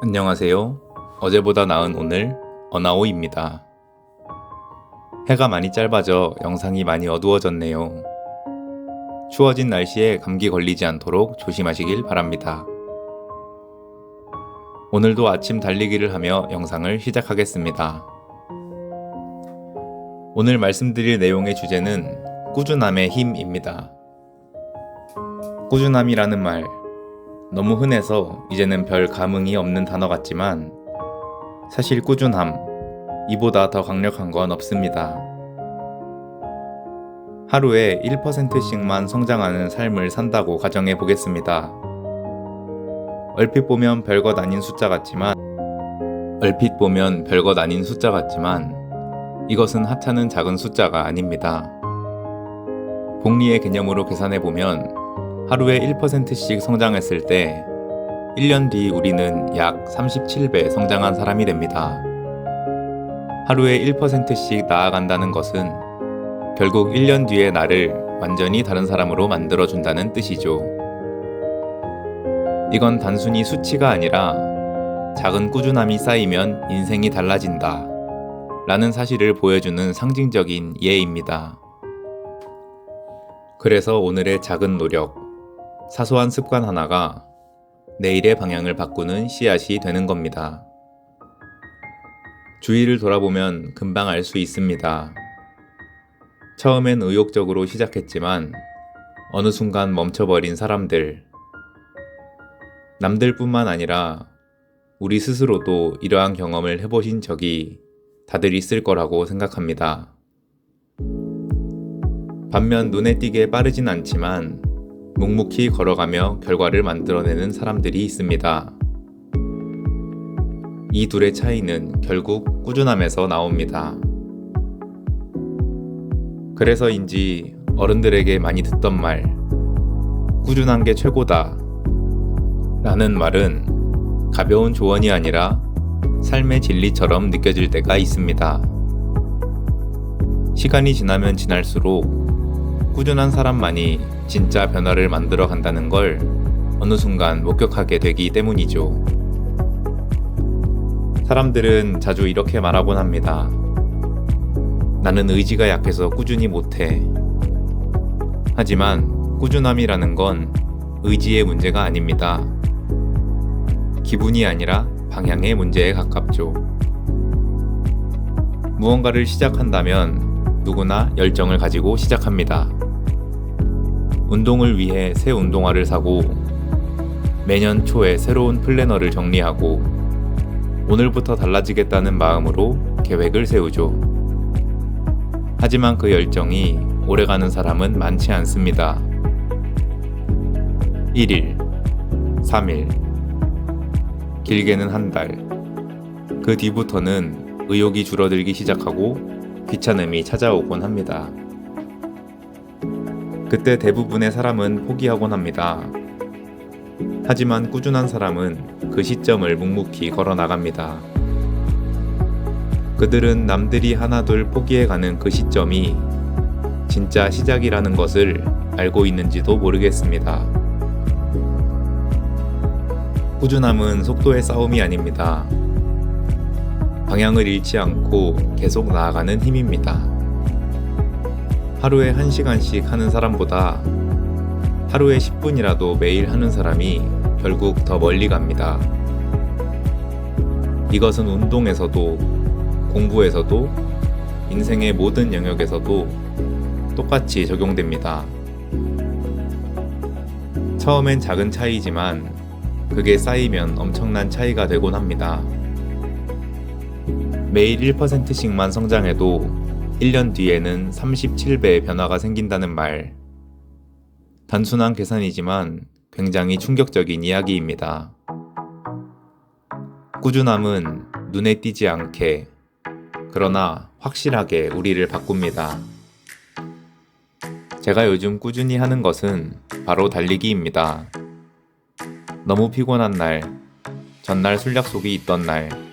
안녕하세요. 어제보다 나은 오늘 어나오입니다. 해가 많이 짧아져 영상이 많이 어두워졌네요. 추워진 날씨에 감기 걸리지 않도록 조심하시길 바랍니다. 오늘도 아침 달리기를 하며 영상을 시작하겠습니다. 오늘 말씀드릴 내용의 주제는 꾸준함의 힘입니다. 꾸준함이라는 말, 너무 흔해서 이제는 별 감흥이 없는 단어 같지만 사실 꾸준함, 이보다 더 강력한 건 없습니다. 하루에 1%씩만 성장하는 삶을 산다고 가정해 보겠습니다. 얼핏 보면 별것 아닌 숫자 같지만 이것은 하찮은 작은 숫자가 아닙니다. 복리의 개념으로 계산해 보면 하루에 1%씩 성장했을 때 1년 뒤 우리는 약 37배 성장한 사람이 됩니다. 하루에 1%씩 나아간다는 것은 결국 1년 뒤의 나를 완전히 다른 사람으로 만들어준다는 뜻이죠. 이건 단순히 수치가 아니라 작은 꾸준함이 쌓이면 인생이 달라진다 라는 사실을 보여주는 상징적인 예입니다. 그래서 오늘의 작은 노력, 사소한 습관 하나가 내일의 방향을 바꾸는 씨앗이 되는 겁니다. 주위를 돌아보면 금방 알 수 있습니다. 처음엔 의욕적으로 시작했지만 어느 순간 멈춰버린 사람들. 남들뿐만 아니라 우리 스스로도 이러한 경험을 해보신 적이 다들 있을 거라고 생각합니다. 반면 눈에 띄게 빠르진 않지만 묵묵히 걸어가며 결과를 만들어내는 사람들이 있습니다. 이 둘의 차이는 결국 꾸준함에서 나옵니다. 그래서인지 어른들에게 많이 듣던 말, 꾸준한 게 최고다 라는 말은 가벼운 조언이 아니라 삶의 진리처럼 느껴질 때가 있습니다. 시간이 지나면 지날수록 꾸준한 사람만이 진짜 변화를 만들어 간다는 걸 어느 순간 목격하게 되기 때문이죠. 사람들은 자주 이렇게 말하곤 합니다. 나는 의지가 약해서 꾸준히 못해. 하지만 꾸준함이라는 건 의지의 문제가 아닙니다. 기분이 아니라 방향의 문제에 가깝죠. 무언가를 시작한다면 누구나 열정을 가지고 시작합니다. 운동을 위해 새 운동화를 사고 매년 초에 새로운 플래너를 정리하고 오늘부터 달라지겠다는 마음으로 계획을 세우죠. 하지만 그 열정이 오래가는 사람은 많지 않습니다. 1일, 3일, 길게는 한 달. 그 뒤부터는 의욕이 줄어들기 시작하고 귀찮음이 찾아오곤 합니다. 그때 대부분의 사람은 포기하곤 합니다. 하지만 꾸준한 사람은 그 시점을 묵묵히 걸어 나갑니다. 그들은 남들이 하나둘 포기해가는 그 시점이 진짜 시작이라는 것을 알고 있는지도 모르겠습니다. 꾸준함은 속도의 싸움이 아닙니다. 방향을 잃지 않고 계속 나아가는 힘입니다. 하루에 1시간씩 하는 사람보다 하루에 10분이라도 매일 하는 사람이 결국 더 멀리 갑니다. 이것은 운동에서도, 공부에서도, 인생의 모든 영역에서도 똑같이 적용됩니다. 처음엔 작은 차이지만 그게 쌓이면 엄청난 차이가 되곤 합니다. 매일 1%씩만 성장해도 1년 뒤에는 37배의 변화가 생긴다는 말. 단순한 계산이지만 굉장히 충격적인 이야기입니다. 꾸준함은 눈에 띄지 않게, 그러나 확실하게 우리를 바꿉니다. 제가 요즘 꾸준히 하는 것은 바로 달리기입니다. 너무 피곤한 날, 전날 술 약속이 있던 날,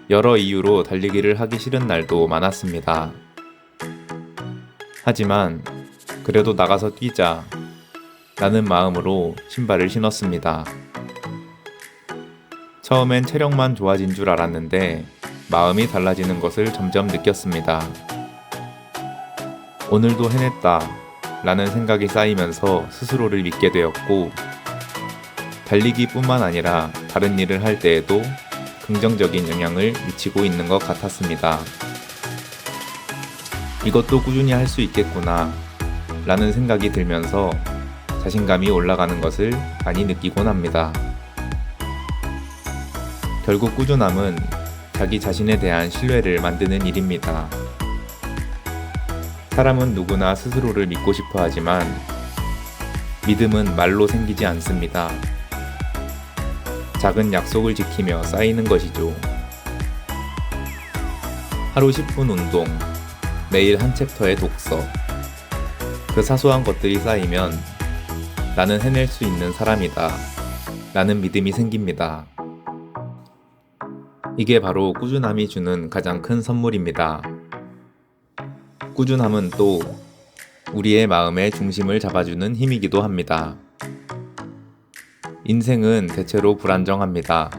여러 이유로 달리기를 하기 싫은 날도 많았습니다. 하지만 그래도 나가서 뛰자 라는 마음으로 신발을 신었습니다. 처음엔 체력만 좋아진 줄 알았는데 마음이 달라지는 것을 점점 느꼈습니다. 오늘도 해냈다 라는 생각이 쌓이면서 스스로를 믿게 되었고, 달리기뿐만 아니라 다른 일을 할 때에도 긍정적인 영향을 미치고 있는 것 같았습니다. 이것도 꾸준히 할 수 있겠구나 라는 생각이 들면서 자신감이 올라가는 것을 많이 느끼곤 합니다. 결국 꾸준함은 자기 자신에 대한 신뢰를 만드는 일입니다. 사람은 누구나 스스로를 믿고 싶어 하지만 믿음은 말로 생기지 않습니다. 작은 약속을 지키며 쌓이는 것이죠. 하루 10분 운동, 매일 한 챕터의 독서. 그 사소한 것들이 쌓이면 나는 해낼 수 있는 사람이다 라는 믿음이 생깁니다. 이게 바로 꾸준함이 주는 가장 큰 선물입니다. 꾸준함은 또 우리의 마음의 중심을 잡아주는 힘이기도 합니다. 인생은 대체로 불안정합니다.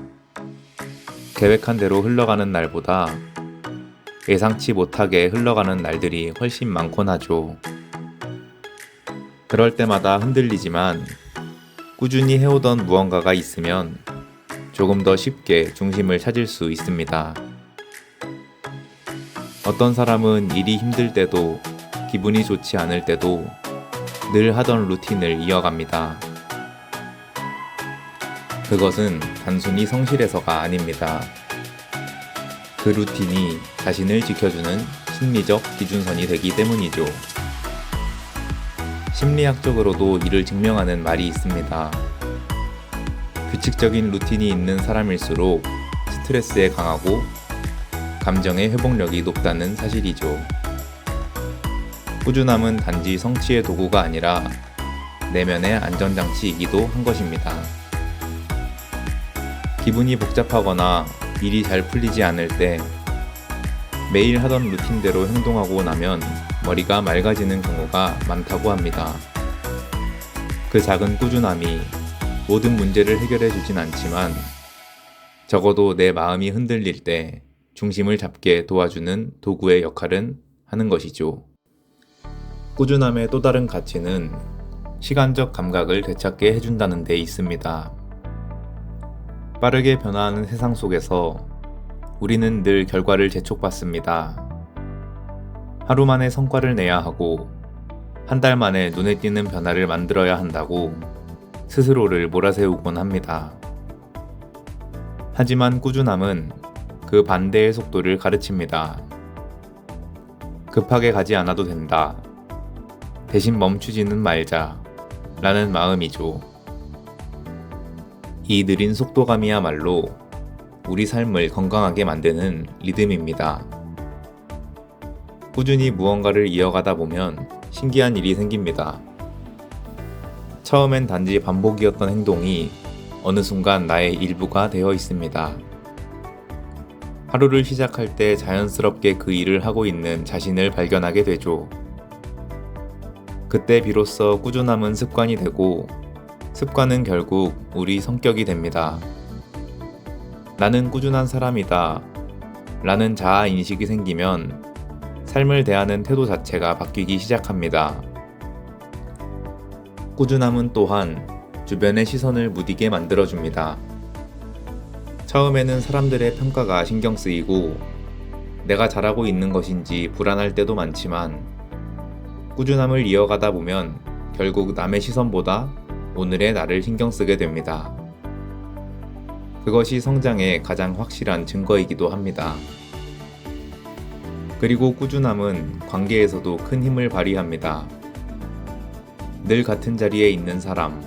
계획한 대로 흘러가는 날보다 예상치 못하게 흘러가는 날들이 훨씬 많곤 하죠. 그럴 때마다 흔들리지만 꾸준히 해오던 무언가가 있으면 조금 더 쉽게 중심을 찾을 수 있습니다. 어떤 사람은 일이 힘들 때도 기분이 좋지 않을 때도 늘 하던 루틴을 이어갑니다. 그것은 단순히 성실해서가 아닙니다. 그 루틴이 자신을 지켜주는 심리적 기준선이 되기 때문이죠. 심리학적으로도 이를 증명하는 말이 있습니다. 규칙적인 루틴이 있는 사람일수록 스트레스에 강하고 감정의 회복력이 높다는 사실이죠. 꾸준함은 단지 성취의 도구가 아니라 내면의 안전장치이기도 한 것입니다. 기분이 복잡하거나 일이 잘 풀리지 않을 때 매일 하던 루틴대로 행동하고 나면 머리가 맑아지는 경우가 많다고 합니다. 그 작은 꾸준함이 모든 문제를 해결해 주진 않지만 적어도 내 마음이 흔들릴 때 중심을 잡게 도와주는 도구의 역할은 하는 것이죠. 꾸준함의 또 다른 가치는 시간적 감각을 되찾게 해준다는 데 있습니다. 빠르게 변화하는 세상 속에서 우리는 늘 결과를 재촉받습니다. 하루 만에 성과를 내야 하고 한 달 만에 눈에 띄는 변화를 만들어야 한다고 스스로를 몰아세우곤 합니다. 하지만 꾸준함은 그 반대의 속도를 가르칩니다. 급하게 가지 않아도 된다. 대신 멈추지는 말자. 라는 마음이죠. 이 느린 속도감이야말로 우리 삶을 건강하게 만드는 리듬입니다. 꾸준히 무언가를 이어가다 보면 신기한 일이 생깁니다. 처음엔 단지 반복이었던 행동이 어느 순간 나의 일부가 되어 있습니다. 하루를 시작할 때 자연스럽게 그 일을 하고 있는 자신을 발견하게 되죠. 그때 비로소 꾸준함은 습관이 되고 습관은 결국 우리 성격이 됩니다. 나는 꾸준한 사람이다 라는 자아 인식이 생기면 삶을 대하는 태도 자체가 바뀌기 시작합니다. 꾸준함은 또한 주변의 시선을 무디게 만들어줍니다. 처음에는 사람들의 평가가 신경 쓰이고 내가 잘하고 있는 것인지 불안할 때도 많지만 꾸준함을 이어가다 보면 결국 남의 시선보다 오늘의 나를 신경 쓰게 됩니다. 그것이 성장의 가장 확실한 증거이기도 합니다. 그리고 꾸준함은 관계에서도 큰 힘을 발휘합니다. 늘 같은 자리에 있는 사람,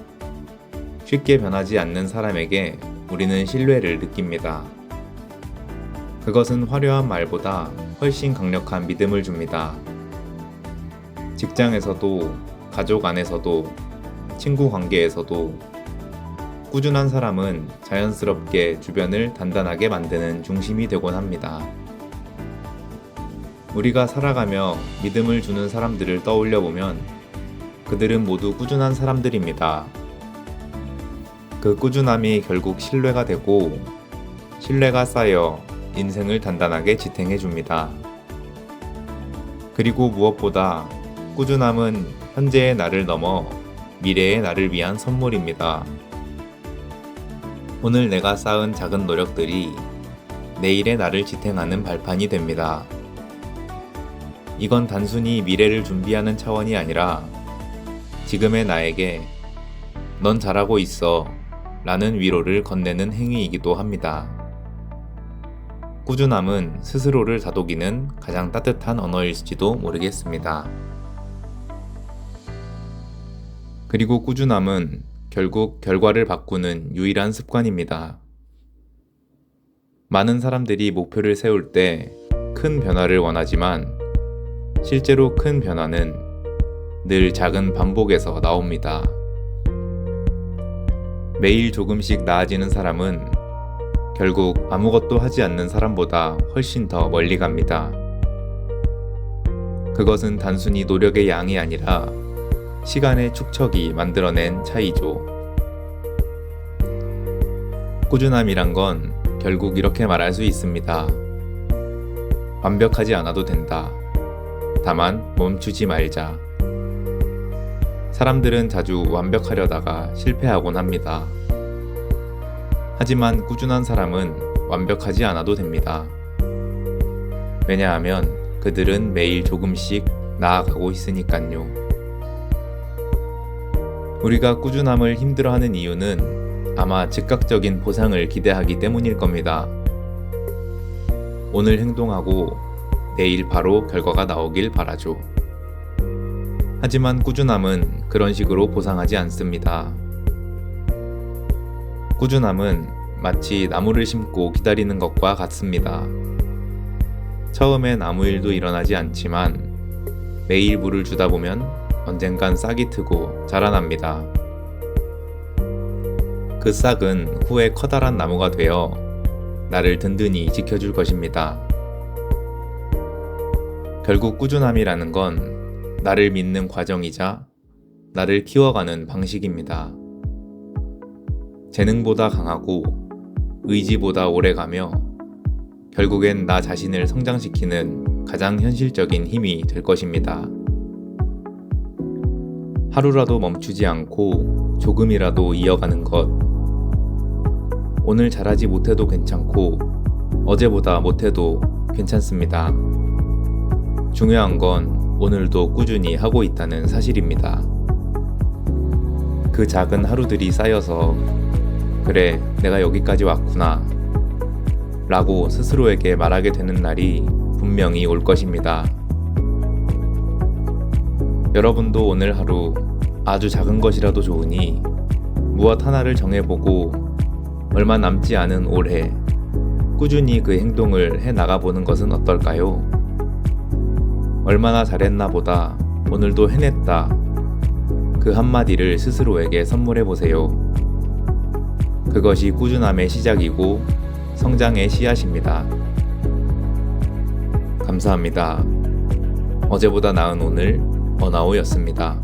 쉽게 변하지 않는 사람에게 우리는 신뢰를 느낍니다. 그것은 화려한 말보다 훨씬 강력한 믿음을 줍니다. 직장에서도, 가족 안에서도, 친구 관계에서도 꾸준한 사람은 자연스럽게 주변을 단단하게 만드는 중심이 되곤 합니다. 우리가 살아가며 믿음을 주는 사람들을 떠올려 보면 그들은 모두 꾸준한 사람들입니다. 그 꾸준함이 결국 신뢰가 되고 신뢰가 쌓여 인생을 단단하게 지탱해줍니다. 그리고 무엇보다 꾸준함은 현재의 나를 넘어 미래의 나를 위한 선물입니다. 오늘 내가 쌓은 작은 노력들이 내일의 나를 지탱하는 발판이 됩니다. 이건 단순히 미래를 준비하는 차원이 아니라 지금의 나에게 넌 잘하고 있어 라는 위로를 건네는 행위이기도 합니다. 꾸준함은 스스로를 다독이는 가장 따뜻한 언어일지도 모르겠습니다. 그리고 꾸준함은 결국 결과를 바꾸는 유일한 습관입니다. 많은 사람들이 목표를 세울 때 큰 변화를 원하지만 실제로 큰 변화는 늘 작은 반복에서 나옵니다. 매일 조금씩 나아지는 사람은 결국 아무것도 하지 않는 사람보다 훨씬 더 멀리 갑니다. 그것은 단순히 노력의 양이 아니라 시간의 축적이 만들어낸 차이죠. 꾸준함이란 건 결국 이렇게 말할 수 있습니다. 완벽하지 않아도 된다. 다만 멈추지 말자. 사람들은 자주 완벽하려다가 실패하곤 합니다. 하지만 꾸준한 사람은 완벽하지 않아도 됩니다. 왜냐하면 그들은 매일 조금씩 나아가고 있으니깐요. 우리가 꾸준함을 힘들어하는 이유는 아마 즉각적인 보상을 기대하기 때문일 겁니다. 오늘 행동하고 내일 바로 결과가 나오길 바라죠. 하지만 꾸준함은 그런 식으로 보상하지 않습니다. 꾸준함은 마치 나무를 심고 기다리는 것과 같습니다. 처음엔 아무 일도 일어나지 않지만 매일 물을 주다 보면 언젠간 싹이 트고 자라납니다. 그 싹은 후에 커다란 나무가 되어 나를 든든히 지켜줄 것입니다. 결국 꾸준함이라는 건 나를 믿는 과정이자 나를 키워가는 방식입니다. 재능보다 강하고 의지보다 오래가며 결국엔 나 자신을 성장시키는 가장 현실적인 힘이 될 것입니다. 하루라도 멈추지 않고 조금이라도 이어가는 것. 오늘 잘하지 못해도 괜찮고 어제보다 못해도 괜찮습니다. 중요한 건 오늘도 꾸준히 하고 있다는 사실입니다. 그 작은 하루들이 쌓여서 그래, 내가 여기까지 왔구나 라고 스스로에게 말하게 되는 날이 분명히 올 것입니다. 여러분도 오늘 하루 아주 작은 것이라도 좋으니 무엇 하나를 정해보고 얼마 남지 않은 올해 꾸준히 그 행동을 해 나가보는 것은 어떨까요? 얼마나 잘했나 보다 오늘도 해냈다. 그 한마디를 스스로에게 선물해보세요. 그것이 꾸준함의 시작이고 성장의 씨앗입니다. 감사합니다. 어제보다 나은 오늘, 어나오였습니다.